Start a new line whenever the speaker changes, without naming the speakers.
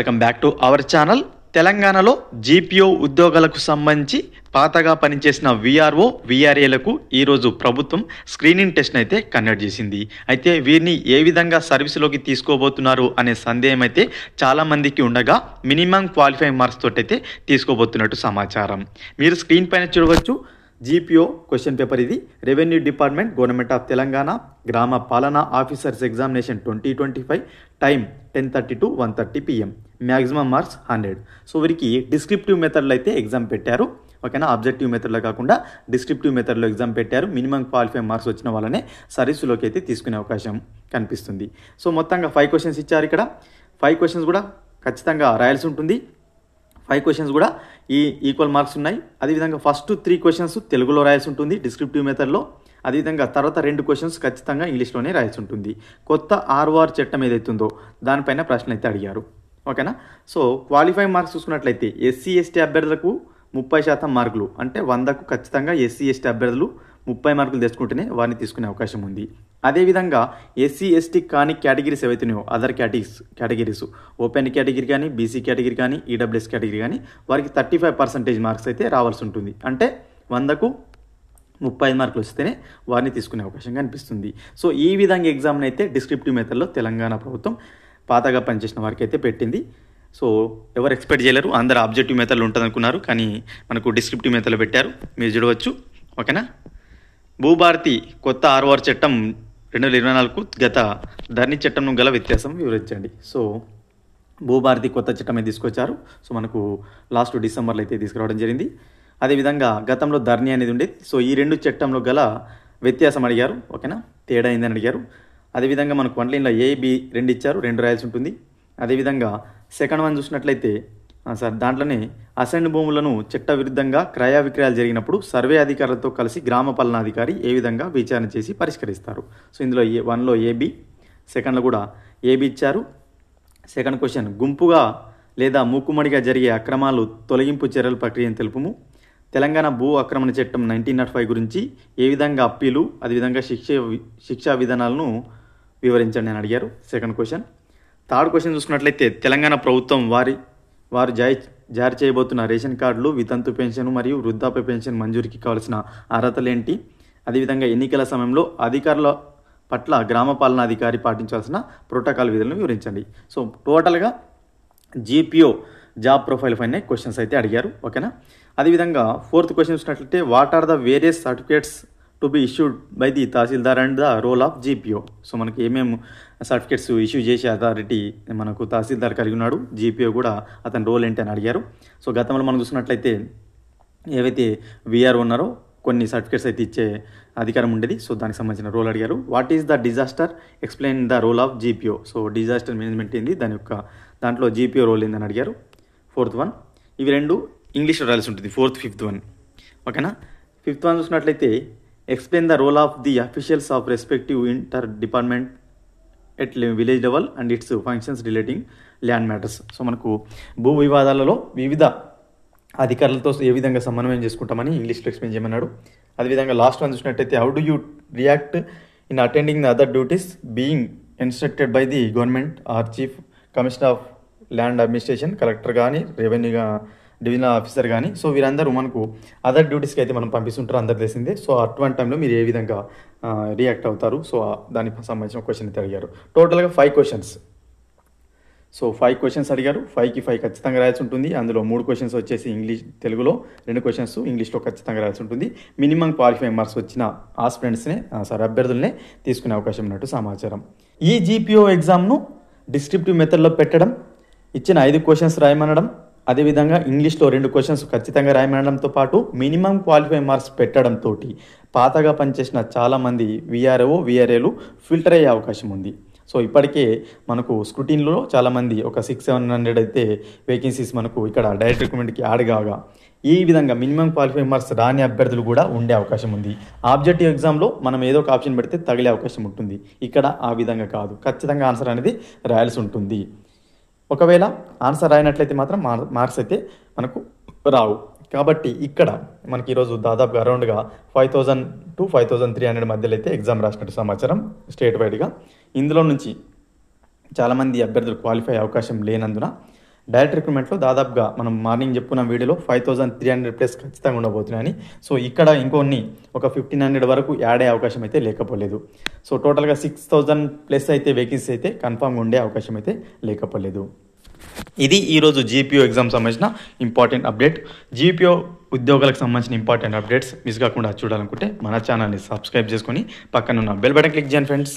Welcome back to our channel. తెలంగాణలో GPO ఉద్యోగాలకు సంబంధించి పాతగా పనిచేసిన వీఆర్ఓ వీఆర్ఏలకు ఈరోజు ప్రభుత్వం స్క్రీనింగ్ టెస్ట్ అయితే కండక్ట్ చేసింది. అయితే వీరిని ఏ విధంగా సర్వీసులోకి తీసుకోబోతున్నారు అనే సందేహం అయితే చాలామందికి ఉండగా మినిమం క్వాలిఫైయింగ్ మార్క్స్ తోటి అయితే తీసుకోబోతున్నట్టు సమాచారం. మీరు స్క్రీన్ పైన చూడవచ్చు. జీపీఓ క్వశ్చన్ పేపర్ ఇది. Revenue department, government of Telangana, గ్రామ పాలనా officers examination 2025, time 10:30 to 1:30 PM, maximum marks 100. So వీరికి డిస్క్రిప్టివ్ మెథడ్లో అయితే ఎగ్జామ్ పెట్టారు. ఓకేనా, ఆబ్జెక్టివ్ మెథడ్లో కాకుండా డిస్క్రిప్టివ్ మెథడ్లో ఎగ్జామ్ పెట్టారు. మినిమం క్వాలిఫైయింగ్ మార్క్స్ వచ్చిన వాళ్ళనే సర్వీసులోకి అయితే తీసుకునే అవకాశం కనిపిస్తుంది. సో మొత్తంగా 5 క్వశ్చన్స్ ఇచ్చారు. ఇక్కడ 5 క్వశ్చన్స్ కూడా ఖచ్చితంగా రాయాల్సి ఉంటుంది. 5 క్వశ్చన్స్ కూడా ఈక్వల్ మార్క్స్ ఉన్నాయి. అదేవిధంగా ఫస్ట్ 3 క్వశ్చన్స్ తెలుగులో రాయాల్సి ఉంటుంది డిస్క్రిప్టివ్ మెథడ్లో. అదేవిధంగా తర్వాత 2 క్వశ్చన్స్ ఖచ్చితంగా ఇంగ్లీష్లోనే రాయాల్సి ఉంటుంది. కొత్త ఆర్ఓఆర్ చట్టం ఏదైతుందో దానిపైన ప్రశ్నలు అయితే అడిగారు. ఓకేనా. సో క్వాలిఫైయింగ్ మార్క్స్ చూసుకున్నట్లయితే ఎస్సీ ఎస్టీ అభ్యర్థులకు 30% మార్కులు, అంటే 100కు ఖచ్చితంగా ఎస్సీ ఎస్టీ అభ్యర్థులు 30 మార్కులు తెచ్చుకుంటేనే వారిని తీసుకునే అవకాశం ఉంది. అదేవిధంగా ఎస్సీ ఎస్టీ కాని కేటగిరీస్ ఏవైతున్నాయో అదర్ కేటగిరీస్ ఓపెన్ కేటగిరీ కానీ, బీసీ కేటగిరీ కానీ, ఈడబ్ల్యూఎస్ కేటగిరీ కానీ వారికి 35% మార్క్స్ అయితే రావాల్సి ఉంటుంది. అంటే 100కు 30 మార్కులు వస్తేనే వారిని తీసుకునే అవకాశం కనిపిస్తుంది. సో ఈ విధంగా ఎగ్జామ్ని అయితే డిస్క్రిప్టివ్ మెథడ్లో తెలంగాణ ప్రభుత్వం పాతగా పనిచేసిన వారికి అయితే పెట్టింది. సో ఎవరు ఎక్స్పెక్ట్ చేయలేరు, అందరు ఆబ్జెక్టివ్ మెథడ్లో ఉంటుంది అనుకున్నారు, కానీ మనకు డిస్క్రిప్టివ్ మెథడ్లో పెట్టారు. మీరు చూడవచ్చు. ఓకేనా. భూభారతి కొత్త ఆర్ఓఆర్ చట్టం 2024కు గత ధరణి చట్టం గల వ్యత్యాసం వివరించండి. సో భూభారతి కొత్త చట్టమే తీసుకొచ్చారు. సో మనకు లాస్ట్ డిసెంబర్లో అయితే తీసుకురావడం జరిగింది. అదేవిధంగా గతంలో ధరణి అనేది ఉండేది. సో ఈ 2 చట్టంలో గల వ్యత్యాసం అడిగారు. ఓకేనా, తేడా అయిందని అడిగారు. అదేవిధంగా మనకు వన్ లైన్లో ఏబి 2 ఇచ్చారు, 2 రాయాల్సి ఉంటుంది. అదేవిధంగా సెకండ్ వన్ చూసినట్లయితే దాంట్లోనే అసైన్ భూములను చట్టవిరుద్ధంగా క్రయ విక్రయాలు జరిగినప్పుడు సర్వే అధికారులతో కలిసి గ్రామ పాలనాధికారి ఏ విధంగా విచారణ చేసి పరిష్కరిస్తారు. సో ఇందులో 1లో ఏబి, సెకండ్లో కూడా ఏబి ఇచ్చారు. సెకండ్ క్వశ్చన్, గుంపుగా లేదా మూకుమ్మడిగా జరిగే అక్రమాలు తొలగింపు చర్యల ప్రక్రియను తెలుపుము. తెలంగాణ భూ ఆక్రమణ చట్టం 1905 గురించి ఏ విధంగా అప్పీలు, అదేవిధంగా శిక్షా విధానాలను వివరించండి అని అడిగారు. Second question. థర్డ్ క్వశ్చన్ చూసుకున్నట్లయితే తెలంగాణ ప్రభుత్వం వారు జారీ చేయబోతున్న రేషన్ కార్డులు, వితంతు పెన్షన్ మరియు వృద్ధాప్య పెన్షన్ మంజూరికి కావాల్సిన అర్హతలు ఏంటి? అదేవిధంగా ఎన్నికల సమయంలో అధికారుల పట్ల గ్రామ పాలనాధికారి పాటించాల్సిన ప్రోటోకాల్ విధులను వివరించండి. సో టోటల్గా జీపీఓ జాబ్ ప్రొఫైల్ పైన క్వశ్చన్స్ అయితే అడిగారు. ఓకేనా. అదేవిధంగా ఫోర్త్ క్వశ్చన్ చూసినట్లయితే what are the various certificates to be issued by the tahsildar and the role of GPO. So మనకి ఏమేమి సర్టిఫికేట్స్ ఇష్యూ చేసే అథారిటీ మనకు తహసీల్దార్ కలిగి ఉన్నాడు, జీపీఓ కూడా అతని రోల్ ఏంటి అని అడిగారు. సో గతంలో మనం చూసినట్లయితే ఏవైతే వీఆర్ ఉన్నారో కొన్ని సర్టిఫికేట్స్ అయితే ఇచ్చే అధికారం ఉండేది. సో దానికి సంబంధించిన రోల్ అడిగారు. What is the disaster, explain the role of GPO. So disaster management ఏంది, దాంట్లో జీపీఓ రోల్ ఏందని అడిగారు. Fourth one. ఇవి 2 ఇంగ్లీష్లో రాయాల్సి ఉంటుంది. Fourth, fifth one. ఓకేనా. ఫిఫ్త్ వన్ చూసినట్లయితే explain the role of the officials of respective inter department at village level and its functions relating land matters. So మనకు భూ వివాదాలలో వివిధ అధికారులతో ఏ విధంగా సమన్వయం చేసుకుంటామని ఇంగ్లీష్లో ఎక్స్ప్లెయిన్ చేయమన్నాడు. అదేవిధంగా లాస్ట్ వన్ చూసినట్టయితే how do you react in attending the other duties being instructed by the government are chief commissioner of land administration, collector కానీ, రెవెన్యూగా డివిజనల్ ఆఫీసర్ కానీ. సో వీరందరూ మనకు అదర్ డ్యూటీస్కి అయితే మనం పంపిస్తుంటారు, అందరు తెలిసిందే. సో అటువంటి టైంలో మీరు ఏ విధంగా రియాక్ట్ అవుతారు? సో దానికి సంబంధించిన క్వశ్చన్ అయితే అడిగారు. టోటల్గా 5 క్వశ్చన్స్. సో 5 క్వశ్చన్స్ అడిగారు. 5కి 5 ఖచ్చితంగా రాయాల్సి ఉంటుంది. అందులో 3 క్వశ్చన్స్ వచ్చేసి తెలుగులో, 2 క్వశ్చన్స్ ఇంగ్లీష్లో ఖచ్చితంగా రాయాల్సి ఉంటుంది. మినిమం క్వాలిఫైయింగ్ మార్క్స్ వచ్చిన అభ్యర్థులనే తీసుకునే అవకాశం ఉన్నట్టు సమాచారం. ఈ జీపీఓ ఎగ్జామ్ను డిస్క్రిప్టివ్ మెథడ్లో పెట్టడం, ఇచ్చిన 5 క్వశ్చన్స్ రాయమనడం, అదేవిధంగా ఇంగ్లీష్లో 2 క్వశ్చన్స్ ఖచ్చితంగా రాయమనడంతో పాటు మినిమం క్వాలిఫైయింగ్ మార్క్స్ పెట్టడంతో పాతగా పనిచేసిన చాలామంది వీఆర్ఓ వీఆర్ఏలు ఫిల్టర్ అయ్యే అవకాశం ఉంది. సో ఇప్పటికే మనకు స్క్రూటీన్లో చాలామంది ఒక 600-700 అయితే వేకెన్సీస్ మనకు ఇక్కడ డైరెక్ట్ రిక్రూట్మెంట్కి యాడ్ కాగా ఈ విధంగా మినిమం క్వాలిఫైయింగ్ మార్క్స్ రాని అభ్యర్థులు కూడా ఉండే అవకాశం ఉంది. ఆబ్జెక్టివ్ ఎగ్జామ్లో మనం ఏదో ఒక ఆప్షన్ పెడితే తగిలే అవకాశం ఉంటుంది. ఇక్కడ ఆ విధంగా కాదు, ఖచ్చితంగా ఆన్సర్ అనేది రాయాల్సి ఉంటుంది. ఒకవేళ ఆన్సర్ రాయినట్లయితే మాత్రం మార్క్స్ అయితే మనకు రావు. కాబట్టి ఇక్కడ మనకి ఈరోజు దాదాపుగా అరౌండ్గా 5000 to 5300 మధ్యలో అయితే ఎగ్జామ్ రాసినట్టు సమాచారం స్టేట్ వైడ్గా. ఇందులో నుంచి చాలామంది అభ్యర్థులు క్వాలిఫై అవకాశం లేనందున డైరెక్ట్ రిక్రూట్మెంట్లో దాదాపుగా మనం మార్నింగ్ చెప్పుకున్న వీడియోలో 5300 ప్లస్ ఖచ్చితంగా ఉండబోతున్నాయని. సో ఇక్కడ ఇంకొన్ని ఒక 1500 వరకు యాడ్ అయ్యే అవకాశం అయితే లేకపోలేదు. సో టోటల్గా 6000 ప్లస్ అయితే వేకెన్సీ అయితే కన్ఫామ్గా ఉండే అవకాశం అయితే లేకపోలేదు. ఇది ఈరోజు జీపీఓ ఎగ్జామ్ సంబంధించిన ఇంపార్టెంట్ అప్డేట్. జీపీఓ ఉద్యోగాలకు సంబంధించిన ఇంపార్టెంట్ అప్డేట్స్ మిస్ కాకుండా చూడాలనుకుంటే మన ఛానల్ని సబ్స్క్రైబ్ చేసుకొని పక్కన ఉన్న బెల్ బటన్ క్లిక్ చేయండి ఫ్రెండ్స్.